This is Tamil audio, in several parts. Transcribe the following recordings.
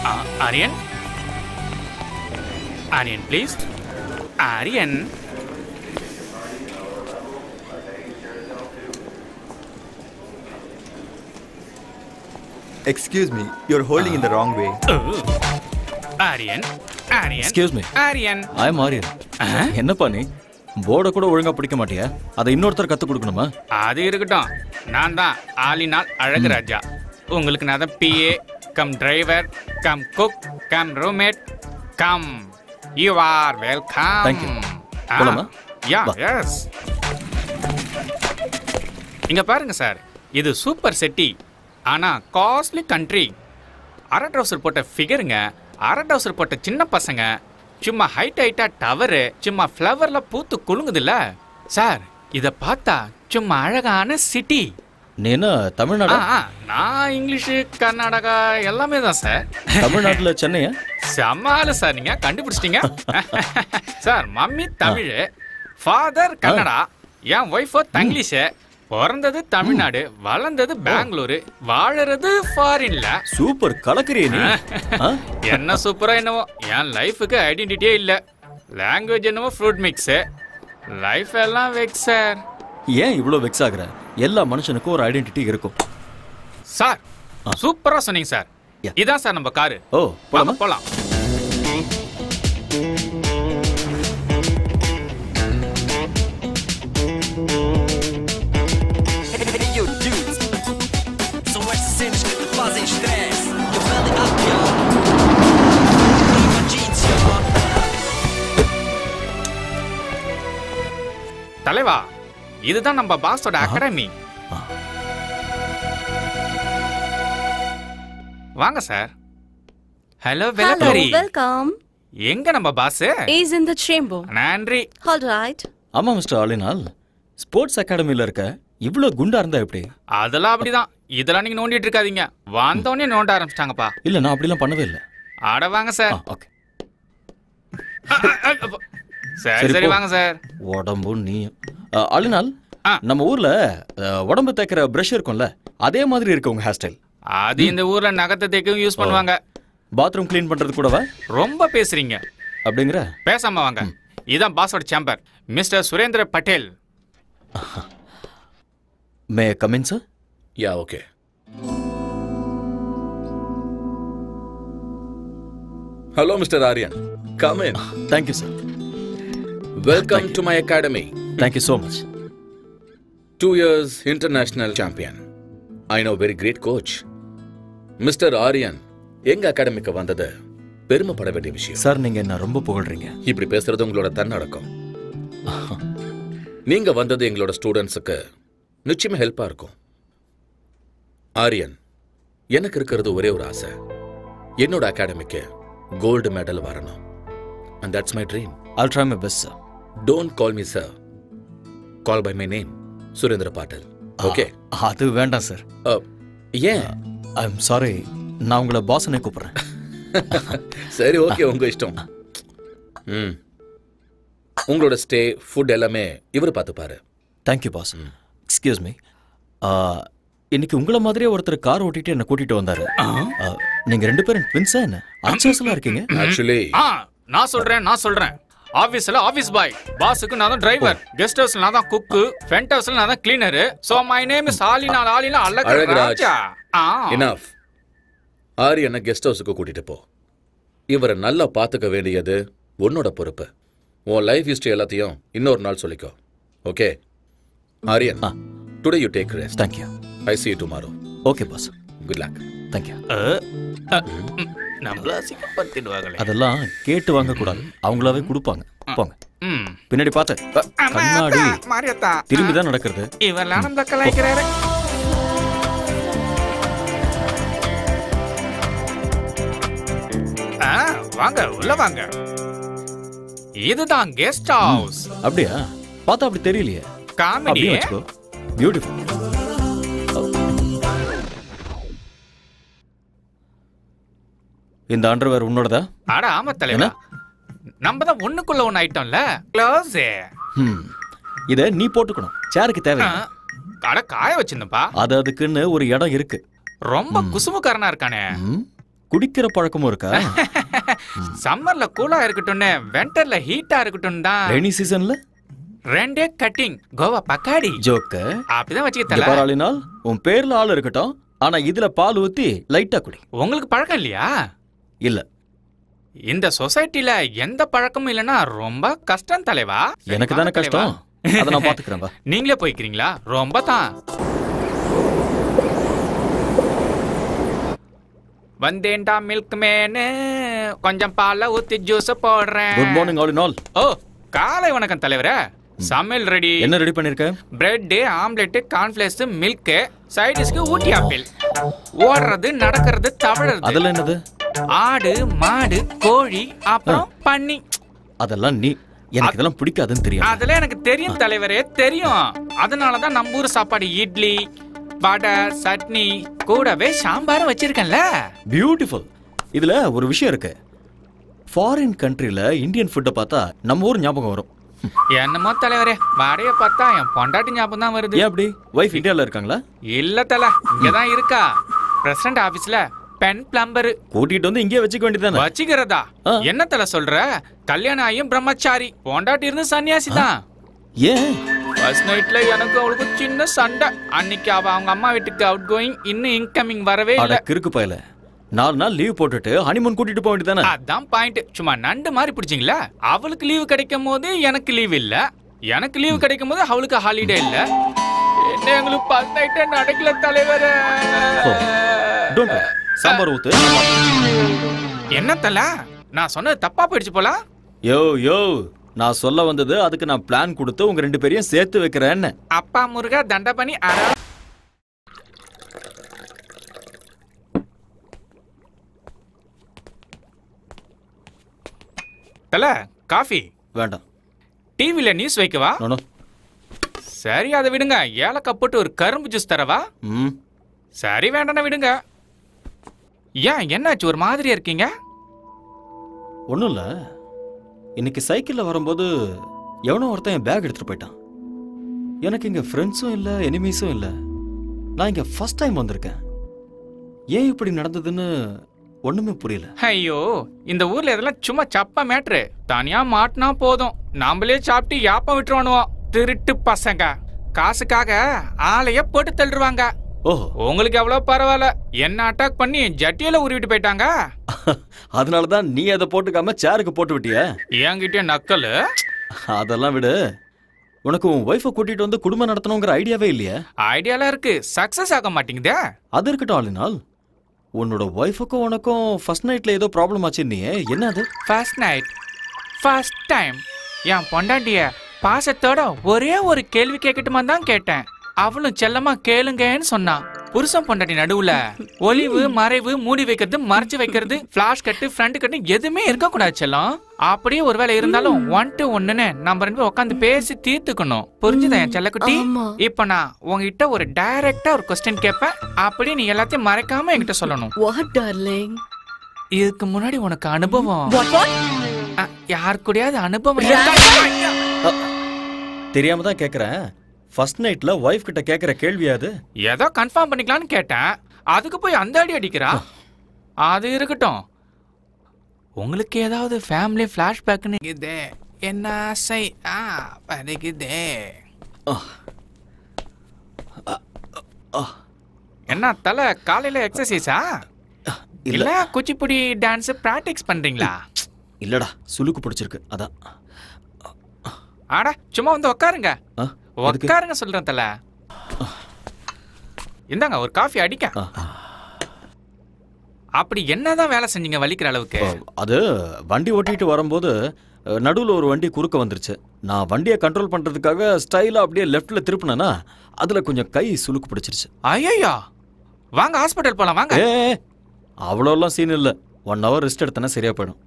Aryan? Aryan, please. Aryan. Excuse me, you're holding in the wrong way. Aryan. Aryan. Excuse me. Aryan. I'm Aryan. என்னப்பா நீ போர்டை கூட ஒழுங்கா பிடிக்க மாட்டியா? அதை இன்னொருத்தர் கத்து கொடுக்கணுமா? அது இருக்கட்டும். நான் தான் ஆலினால் அழகு ராஜா. உங்களுக்கு நான் தான் PA cum driver come cook come roommate come. You are welcome. Thank you. போலாமா? Yeah, yes. இங்க பாருங்க சார், இது சூப்பர் சிட்டி. ஆனா காஸ்ட்லி கண்ட்ரி. அரை ட்ரவுசர் போட்ட ஃபிகருங்க, அரை ட்ரவுசர் போட்ட சின்ன பசங்க, சும்மா ஹைட்டா டவரு, சும்மா ஃப்ளவர்ல பூத்து குலுங்குதுல்ல சார். இத பார்த்தா சும்மா அழகான சிட்டி. நீ என்ன தமிழ்நாடா? நான் இங்கிலீஷு கர்நாடகா எல்லாமே தான் சார். தமிழ்நாட்டுல சென்னையா? சமாளு சார், நீங்க கண்டுபிடிச்சிட்டீங்க sir. Mummy Tamil, father Kannada, என் ஒய்ஃபோ தங்கிலீஷு. பிறந்தது தமிழ்நாடு, வளர்ந்தது பெங்களூரு, வாழறது ஃபாரின்ல. சூப்பர் கலக்குறியே நீ. என்ன சூப்பரா என்னவோ, என் லைஃபுக்கு ஐடென்டிட்டியே இல்ல. லாங்குவேஜ் என்னவோ ஃப்ரூட் மிக்ஸ், லைஃப் எல்லாம் வெக்ஸ் சார். ஏன் இவ்வளோ வெக்ஸ் ஆகுற? எல்லா மனுஷனுக்கும் ஒரு ஐடென்டிட்டி இருக்கும் சார். சூப்பரா சொன்னீங்க சார். இதான் சார் நம்ம காரு. ஓ போலாமா? போலாம். தலைவா, இதுதான் நம்ம பாஸோட அகாடமி. வாங்க சார். ஹலோ வெலகாரி. வெல்கம். எங்க நம்ம boss? Is in the chamber. நன்றி. All right. ஆமா மிஸ்டர் ஆலினால், ஸ்போர்ட்ஸ் அகாடமில இருக்க இவ்ளோ குண்டா இருந்தா எப்படி? அதெல்லாம் அப்படிதான். இதெல்லாம் நீங்க நோண்டிட்டு இருக்காதீங்க. வந்தோடனே நோண்ட ஆரம்பிச்சிட்டாங்கப்பா. இல்ல, நான் அப்படிலாம் பண்ணவே இல்லை. ஆட வாங்க சார். ஓகே சரி சரி வாங்க சார். உடம்பு நீ ஆலினால், நம்ம ஊர்ல உடம்பு தேய்க்கிற பிரஷ் இருக்கும்ல, அதே மாதிரி இருக்கு உங்க ஹேர் ஸ்டைல். அது இந்த ஊர்ல நகத்தை தேய்க்கவும் யூஸ் பண்ணுவாங்க. பாத்ரூம் க்ளீன் பண்றது கூடவா? ரொம்ப பேசுறீங்க. அப்படிங்கிற? பேசாம வாங்க. இதான் பாஸோட chamber, mister Surendra Patel. May come in sir? Yeah okay. Hello Mr. Aryan. Come in. Thank you sir. Welcome to my academy. Thank you so much. 2 years international champion. I know very great coach. Mr. Aryan, எங்க அகாடமிக்கு வந்தது பெருமைப்பட வேண்டிய விஷயம். சார், நீங்க என்ன ரொம்ப புகழ்றீங்க. இப்படி பேசுறது உங்களோட தன்னடக்கம். நீங்க வந்தது எங்களோட ஸ்டூடெண்ட்ஸுக்கு நிச்சயமா ஹெல்ப்பா இருக்கும். ஆரியன், எனக்கு இருக்கிறது ஒரே ஒரு ஆசை. என்னோட அகாடமிக்கு கோல்டு மெடல் வரணும். And that's my dream. I'll try my best, sir. Don't call me sir. Call by my name, Surendra Patel. Okay? அது வேண்டாம் சார். ஏன்? I'm sorry. நான் உங்களை பாஸ்னே கூப்பிடுறேன். சரி ஓகே, உங்க இஷ்டம். உங்களோட ஸ்டே, ஃபுட் எல்லாமே இவர் பார்த்துப்பாரு. Thank you boss. எக்ஸ்கியூஸ் மீ, இன்னைக்கு உங்களை மாதிரியே ஒருத்தர் கார் ஓட்டிட்டு என்ன கூட்டிட்டு வந்தாரு. நீங்க 2 பேரும் ட்வின்ஸா என்ன? அச்சஸ்லாம் இருக்கீங்க. ஆக்சுவலி நான் சொல்றேன். ஆபீஸ்ல ஆபீஸ் பாய், பாஸுக்கு நான் தான் டிரைவர், கெஸ்ட் ஹவுஸ்ல நான் தான் குக், ஃப்ரண்ட் ஹவுஸ்ல நான் தான் cleaner. So my name is Alina அழகு ராஜா. எனஃப். ஆரியனை கெஸ்ட் ஹவுஸுக்கு கூட்டிட்டு போ. இவரை நல்லா பார்த்துக்க வேண்டியது உன்னோட பொறுப்பு. உன் லைஃப் ஹிஸ்டரி எல்லாத்தையும் இன்னொரு நாள் சொல்லிக்கோ. Okay Aryan, today you take rest. Thank you. I see you tomorrow. Okay boss. Good luck. Thank you. நம்மள சிக்கப்படுத்திடுவாங்களே. அதெல்லாம் கேட்டு வாங்க கூடாது, அவங்களாவே கொடுப்பாங்க. போங்க. பின்னாடி பார்த்து. கண்ணாடி மாரியத்தா திரும்பி தான் நடக்கிறது. இவெல்லாம் நம்ம கலாய்க்கிறாரு. வாங்க உள்ள வாங்க. இதுதான் கெஸ்ட் ஹவுஸ். அப்படியா? பார்த்தா அப்படி தெரியலையே. காமெடி. பியூட்டிஃபுல். இந்த அண்டர்வேர் உன்னோடதா? அட ஆமா தலைவா, நம்ம தான் ஒண்ணுக்குள்ள ஒண்ணு ஐட்டம்ல. க்ளோஸ். இத நீ போட்டுக்கணும், சேருக்கு தேவை. அட காய வச்சிருந்தப்பா. அது அதுக்குன்னு ஒரு இடம் இருக்கு. ரொம்ப குசுமுக்காரனா இருக்கானே. குடிக்கிற பழக்கமும் இருக்கா? சம்மர்ல கூலா இருக்கட்டும்னு வின்டர்ல ஹீட்டா இருக்கட்டும் தான். ரெய்னி சீசன்ல ரெண்டே கட்டிங் கோவா பக்காடி ஜோக்க அப்படிதான் வச்சுக்கிட்டல. பரவாயில்லைனால் உன் பேர்ல ஆள் இருக்கட்டும், ஆனா இதுல பால் ஊத்தி லைட்டா குடி. உங்களுக்கு பழக்கம் இல்லையா? இல்ல, இந்த சொசைட்டில எந்த பழக்கமும் இல்லைன்னா ரொம்ப கஷ்டம் தலைவா. எனக்கு தானே கஷ்டம், அதை நான் பாத்துக்கிறேன். நீங்களே போய்க்கிறீங்களா? ரொம்ப தான். வந்தேன்டா மில்க் மேனு, கொஞ்சம் பாலை ஊத்தி ஜூஸ் போடுறேன். Good morning all in all. ஓ காலை வணக்கம் தலைவரே. சமையல் ரெடி. என்ன ரெடி பண்ணிருக்க? பிரெட், ஆம்லெட், கார்ன்ஃபிளேக்ஸ், மில்க், சைடிஷ்க்கு ஊட்டி ஆப்பிள். ஓடுறது, நடக்கிறது, தவழறது. அதெல்லாம் என்னது? ஆடு, மாடு, கோழி, அப்புறம் பன்னி. அதெல்லாம் நீ எனக்கு இதெல்லாம் பிடிக்காதுன்னு தெரியும். அதெல்லாம் எனக்கு தெரியும் தலைவரே, தெரியும். அதனாலதான் நம்ம ஊர் சாப்பாடு இட்லி, வடை, சட்னி, கூடவே சாம்பாரும் வச்சிருக்கேன்ல. பியூட்டிஃபுல். இதுல ஒரு விஷயம் இருக்கு. ஃபாரின் கண்ட்ரில இந்தியன் ஃபுட்டை பார்த்தா நம்ம ஊர் ஞாபகம் வரும். என்னமோ தலைவரே, வடைய பார்த்தா என் பொண்டாட்டி ஞாபகம் தான் வருது. ஏன் அப்படி? வைஃப் இந்தியால இருக்காங்களா? இல்ல தல, இங்கதான் இருக்கா. பிரசிடண்ட் ஆபீஸ்ல பென் பிளம்பர். கூட்டிட்டு வந்து இங்கே வச்சுக்க வேண்டியதானே? வச்சுக்கிறதா? என்ன தல சொல்ற? கல்யாணம் ஆகியும் பிரம்மச்சாரி, பொண்டாட்டி இருந்து சன்னியாசி தான். ஏன்? ஃபர்ஸ்ட் நைட்ல எனக்கு அவளுக்கு சின்ன சண்டை. அன்னைக்கு அவ அவங்க அம்மா வீட்டுக்கு அவுட் கோயிங், இன்னும் இன்கமிங் வரவே இல்ல. கிறுக்கு பயல, 4 நாள் லீவ் போட்டுட்டு ஹனிமூன் கூட்டிட்டு போக வேண்டியதானே? அதான் பாயிண்ட். சும்மா நண்டு மாதிரி பிடிச்சிங்களா? அவளுக்கு லீவு கிடைக்கும் போது எனக்கு லீவ் இல்ல, எனக்கு லீவு கிடைக்கும் போது அவளுக்கு ஹாலிடே இல்ல. என்ன எங்களுக்கு ஃபர்ஸ்ட் நைட்டே நடக்கல தலைவரே. டோன்ட் வரி, சாம்பார் ஊத்து. என்ன தல, நான் சொன்னது தப்பா போயிடுச்சு போல. யோ யோ, நான் சொல்ல வந்தது அதுக்கு நான் பிளான் கொடுத்து உங்க 2 பேரையும் சேர்த்து வைக்கிறேன்னு. அப்பா முருகா தண்டபணி அர. தல காஃபி வேண்டாம். டிவில நியூஸ் வைக்கவா? நோ. சரி அதை விடுங்க. ஏலக்காய் போட்டு ஒரு கரும்பு ஜூஸ் தரவா? சரி வேண்டாம் விடுங்க. ஏன் என்னாச்சு ஒரு மாதிரியா இருக்கீங்க? ஒன்றும் இல்லை, இன்னைக்கு சைக்கிளில் வரும்போது எவனோ ஒருத்தன் என் பேக் எடுத்துகிட்டு போயிட்டான். எனக்கு இங்கே ஃப்ரெண்ட்ஸும் இல்லை, எனிமீஸும் இல்லை. நான் இங்கே ஃபர்ஸ்ட் டைம் வந்திருக்கேன். ஏன் இப்படி நடந்ததுன்னு ஒன்றுமே புரியல. ஐயோ, இந்த ஊர்ல இதெல்லாம் சும்மா சப்ப மேட்ரு. தனியா மாட்டினா போதும், நாமளே சாப்பிட்டு யாப்பம் விட்டுருவானுவோம். திருட்டு பசங்க காசுக்காக ஆளைய போட்டு தள்ளுவாங்க. ஓஹோ, உங்களுக்கு எவ்வளவு பரவாயில்ல, என்ன அட்டாக் பண்ணி ஜட்டியில உருவிட்டு போயிட்டாங்க. அதனால தான் நீ அதை போட்டுக்காம சேருக்கு போட்டு விட்டிய. என்கிட்ட நக்கல். அதெல்லாம் விடு. உனக்கு உன் ஒய்ஃபை கூட்டிட்டு வந்து குடும்பம் நடத்தணுங்கிற ஐடியாவே இல்லையா? ஐடியாலாம் இருக்கு, சக்சஸ் ஆக மாட்டேங்குதே. அது இருக்கட்டும் ஆளினால், உன்னோட ஒய்ஃபுக்கும் உனக்கும் ஃபர்ஸ்ட் நைட்ல ஏதோ ப்ராப்ளம் ஆச்சு. நீ என்ன அது? ஃபர்ஸ்ட் நைட் ஃபர்ஸ்ட் டைம் என் பொண்டாட்டிய பாசத்தோட ஒரே ஒரு கேள்வி கேட்கட்டுமா தான் கேட்டேன். அவளும் செல்லமா கேளுங்கன்னு சொன்னான். புருஷன் பொண்டாட்டி நடுவுல ஒளிவு மறைவு, மூடி வைக்கிறது, மறைச்சு வைக்கிறது, பிளாஷ் கட்டு, ஃப்ரண்ட் கட்டு எதுவுமே இருக்க கூடாது செல்லம். அப்படியே ஒருவேளை இருந்தாலும் 1 to 1ன்னு நம்ம 2 பேரும் உட்காந்து பேசி தீர்த்துக்கணும். புரிஞ்சுதா என் செல்லக்குட்டி? இப்ப நான் உங்ககிட்ட ஒரு டைரக்டா ஒரு கொஸ்டின் கேட்பேன், அப்படியே நீ எல்லாத்தையும் மறைக்காம என்கிட்ட சொல்லணும். What, darling? இதுக்கு முன்னாடி உனக்கு அனுபவம் யார் கூடயாவது அனுபவம் தெரியாம தான் கேக்குறேன். ஃபர்ஸ்ட் நைட்ல வைஃப் கிட்ட கேக்குற கேள்வியாது? ஏதோ கன்ஃபார்ம் பண்ணிக்கலாம்னு கேட்டேன், அதுக்கு போய் அந்த அடி அடிக்கிறா. அது இருக்கட்டும், உங்களுக்கு ஏதாவது ஃபேமிலி ஃபிளாஷ்பேக்னு இதே என்ன ஆசை வருகுதே? என்ன தலை காலையில எக்ஸசைஸா இல்ல குச்சிப்புடி டான்ஸ் பிராக்டிஸ் பண்றீங்களா? இல்லடா, சுளுக்கு பிடிச்சிருக்கு அதான். ஆடா சும்மா வந்து உட்காருங்க. உட்காருங்க சொல்றேன் தல. இந்தாங்க ஒரு காஃபி அடிக்க. அப்படி என்னதான் வேலை செஞ்சீங்க வலிக்கிற அளவுக்கு? அது வண்டி ஓட்டிட்டு வரும்போது நடுவில் ஒரு வண்டி குறுக்க வந்துருச்சு. நான் வண்டியை கண்ட்ரோல் பண்றதுக்காக ஸ்டைலா அப்படியே லெஃப்ட்ல திருப்பினேன்னா அதுல கொஞ்சம் கை சுளுக்கு பிடிச்சிருச்சு. ஐயோ, வாங்க ஹாஸ்பிட்டல் போலாம் வாங்க. அவ்வளோலாம் சீன் இல்லை, 1 hour ரெஸ்ட் எடுத்தனா சரியா போயிடும்.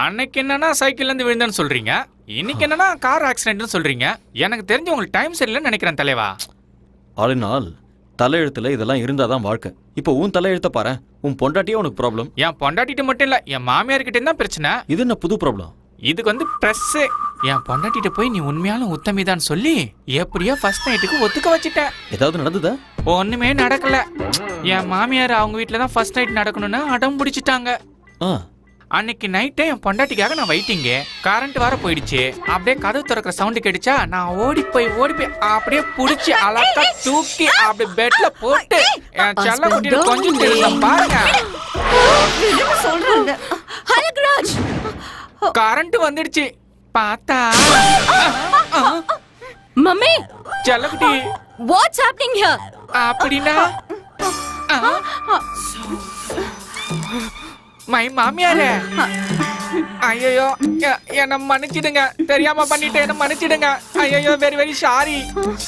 அன்னைக்கு என்னன்னா சைக்கிள்ல இருந்து விழுந்தேன்னு சொல்றீங்க, இன்னைக்கு என்னன்னா கார் ஆக்சிடென்ட்னு சொல்றீங்க. எனக்கு தெரிஞ்சு உங்களுக்கு டைம் சரியில்லைன்னு நினைக்கிறேன் தலைவா. ஆல் இன் ஆல் தலையெழுத்துல இதெல்லாம் இருந்தாதான் வாழ்க்கை. இப்போ உன் தலையெழுத்த பாரு, உன் பொண்டாட்டியே உனக்கு ப்ராப்ளம். என் பொண்டாட்டிட்டு மட்டும் இல்ல, என் மாமியார்கிட்ட தான் பிரச்சனை. இது என்ன புது ப்ராப்ளம்? இதுக்கு வந்து பிரஸ். என் பொண்டாட்டிட்ட போய் நீ உண்மையாலும் உத்தமிதான் சொல்லி எப்படியோ ஃபர்ஸ்ட் நைட்டுக்கு ஒத்துக்க வச்சுட்டேன். ஏதாவது நடந்ததா? ஒண்ணுமே நடக்கல. என் மாமியார் அவங்க வீட்டுல தான் ஃபர்ஸ்ட் நைட் நடக்கணும்னு அடம் பிடிச்சிட்டாங்க. அன்னைக்கு நைட்டே என் பொண்டாட்டிக்காக நான் வெயிட்டிங்க. கரண்ட் வர போயிடுச்சு. அப்படியே கதவு திறக்கிற சவுண்டு கேட்டுச்சா, நான் ஓடி போய் அப்படியே புடிச்சு அழகா தூக்கி அப்படியே பெட்ல போட்டு என் செல்ல குட்டியில கொஞ்சம் தெரியும் பாருங்க. சொல்றாங்க. ஹலக்ராஜ், கரண்ட் வந்துடுச்சு. பார்த்தா மம்மி, செல்லக்குட்டி, what's happening here? அப்படின்னா மை மாமியாரே, ஐயோ என்ன மன்னிச்சிடுங்க, தெரியாம பண்ணிட்டு என்ன மன்னிச்சிடுங்க. ஐயோ வெரி வெரி சாரி.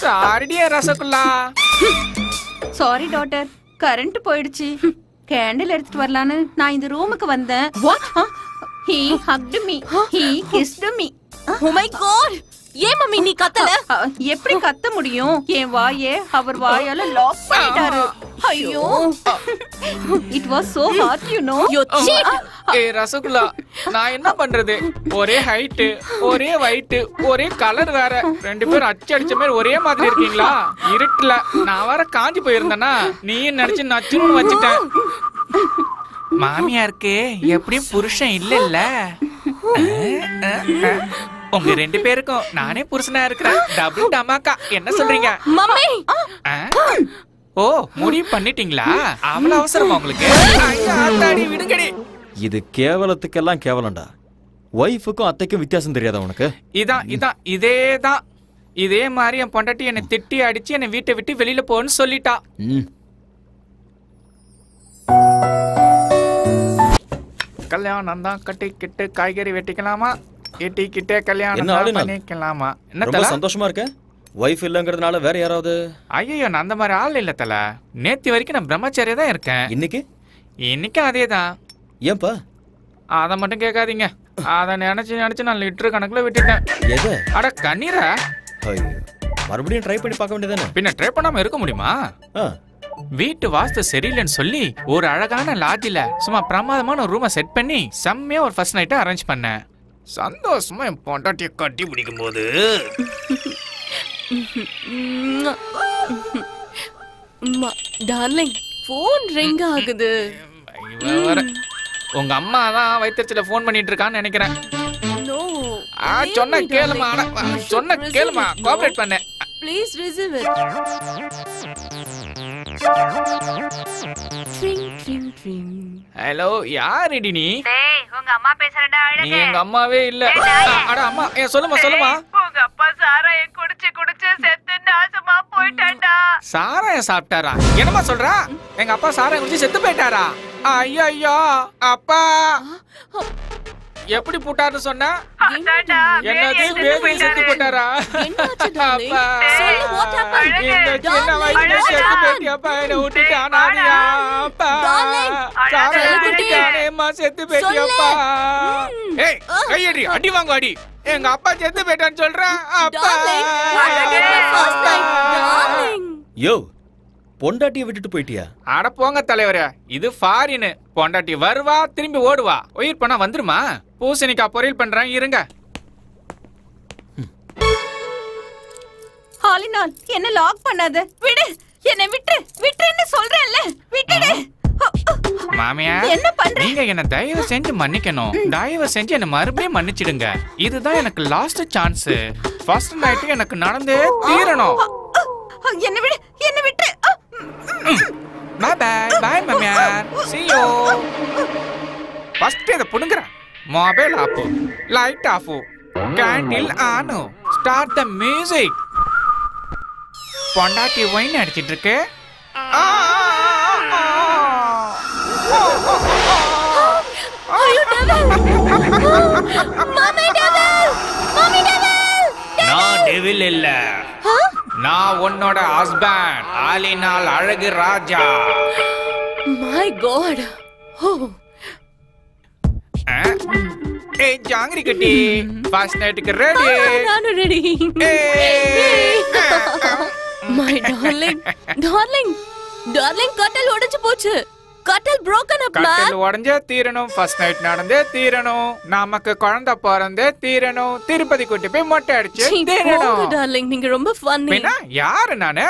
சாரிடியே ரசகுல்லா. சாரி டாட்டர், கரண்ட் போயிடுச்சு. கேண்டில் எடுத்துட்டு வரலான்னு நான் இந்த ரூமுக்கு வந்தேன். What? He hugged me. He kissed me. Oh my god! ஏன் மம்மி நீ கத்தல? எப்படி கத்த முடியும்? என் வாயே அவர் வாயால லாக் பண்ணிட்டாரு. ஐயோ, it was so hard, you know. You cheat! ஏய் ரசகுல்லா, நான் என்ன பண்றது? ஒரே ஹைட், ஒரே weight, ஒரே கலர் வேற. ரெண்டு பேரும் அடிச்ச மாதிரி ஒரே மாதிரி இருக்கீங்களா? இருட்டல நான் வேற காஞ்சி போயிருந்தேனா, நீயும் நினைச்சு நச்சுன்னு வச்சிட்டேன். மாமியாருக்கு எப்படியும் புருஷன் இல்ல. உங்க ரெண்டு பேருக்கும் நானே புருஷனா இருக்கிறேன். டபுள் டமாக்கா. என்ன சொல்றீங்க மம்மி? ஓ, முடிவு பண்ணிட்டீங்களா? அவ்வளவு அவசரமா உங்களுக்கு? விடுங்கடி. இது கேவலத்துக்கெல்லாம் கேவலம்டா. ஒய்ஃபுக்கும் அத்தைக்கும் வித்தியாசம் தெரியாதா உனக்கு? இதேதான். இதே மாதிரி என் பொண்டாட்டி என்னை திட்டி அடிச்சு என்னை வீட்டை விட்டு வெளியில போன்னு சொல்லிட்டா. கல்யாணம் தான் கட்டிக்கிட்டு காய்கறி வெட்டிக்கலாமா? எட்டிக்கிட்டே கல்யாணம் பண்ணிக்கலாமா? என்ன ரொம்ப சந்தோஷமா இருக்க? வைஃப் இல்லங்கிறதுனால வேற யாராவது? ஐயோ, நான் அந்த மாதிரி ஆள் இல்ல தல. நேத்து வரைக்கும் நான் பிரம்மச்சாரியா தான் இருக்கேன். இன்னைக்கும் அதே தான். ஏன்பா? அதை மட்டும் கேட்காதீங்க. அதை நினைச்சு நான் லிட்டர் கணக்குல விட்டுட்டேன். அட கண்ணீரா, மறுபடியும் ட்ரை பண்ணி பார்க்க வேண்டியதானே? பின்ன ட்ரை பண்ணாம இருக்க முடியுமா? வீட்டு வாஸ்து சரியில்லைன்னு சொல்லி ஒரு அழகான லாட்ஜில சும்மா பிரமாதமான ரூமை செட் பண்ணி செம்மையா ஒரு ஃபர்ஸ்ட் நைட்டை அரேஞ்ச் பண்ணேன். சந்தோஷமா என் பொண்டாட்டியை கட்டி பிடிக்கும் போது டார்லிங், போன் ரிங் ஆகுது. உங்க அம்மா தான் வைத்தியத்துல போன் பண்ணிட்டு இருக்கான்னு நினைக்கிறேன். சொன்ன கேளுமா, சொன்ன கேளுமா, கோஆபரேட் பண்ண. Please receive it. ஹலோ, யாருடி நீ? டேய், உங்க அம்மா பேசுறடா. நீ எங்க அம்மாவே இல்ல. அட அம்மா, சொல்லுமா. உங்க அப்பா சாராயம் குடிச்சு செத்து நாசமா போயிட்டான்டா. சாராயம் சாப்பிட்டாரா? என்னமா சொல்றா? எங்க அப்பா சாராயம் குடிச்சு செத்து போயிட்டாரா? ஐயோ, அப்பா எப்படி போட்டாருன்னு சொன்னா? என்னது பேபி செத்து போட்டாரா? அப்பா, இந்த சின்ன வயசுல செத்து போயிட்டியாப்பா, என்னை விட்டுட்டு அனாதையா? அப்பா, சாராயம் குடிக்கானேம்மா செத்து போயிட்டியாப்பா? ஏய், கையடி, அடி வாங்க அடி. எங்க அப்பா செத்து போயிட்டான்னு சொல்றேன். அப்பா, யோ, பொண்டாட்டியை விட்டுட்டு போயிட்டியா? அட போங்க தலைவரே, இது ஃபாரின். பொண்டாட்டி வருவா, திரும்பி ஓடுவா. உயிர் பண்ணா வந்துருமா? பூசணிக்கா பொரியல் பண்றேன், இருங்க. ஹாலினால் என்ன லாக் பண்ணாத. விடு, என்னை விட்டுன்னு சொல்றேன்ல. விட்டுடு. மாமியா, என்ன பண்ற? நீங்க என்ன தயவு செஞ்சு மன்னிக்கணும். தயவு செஞ்சு என்ன மறுபடியும் மன்னிச்சிடுங்க. இதுதான் எனக்கு லாஸ்ட் சான்ஸ். ஃபர்ஸ்ட் நைட் எனக்கு நடந்தே தீரணும். என்ன விட்டு. பை பை மாமியார், see you. ஃபர்ஸ்ட் இத புடுங்கறேன். Mobile off, light off, candle on, start the music. பொண்டாட்டி வைன் அடிச்சிட்டு இருக்கு. நான் டெவில் இல்ல, நான் உன்னோட ஹஸ்பண்ட், ஆலினால் அழகு ராஜா. My God. ஏய் ஜாங்கிரி கட்டி, ஃபர்ஸ்ட் நைட்டுக்கு ரெடி? நானும் ரெடி. My darling, கட்டல் உடைஞ்சு போச்சு. கட்டல் broken up man. கட்டல் உடைஞ்சே தீரணும். ஃபர்ஸ்ட் நைட் நடந்தே தீரணும். நமக்கு குழந்தை பிறந்தே தீரணும். திருப்பதி கூட்டி போய் மொட்டை அடிச்சு தீரணும். டார்லிங், நீங்க ரொம்ப ஃபன்னி. யாரு நானு?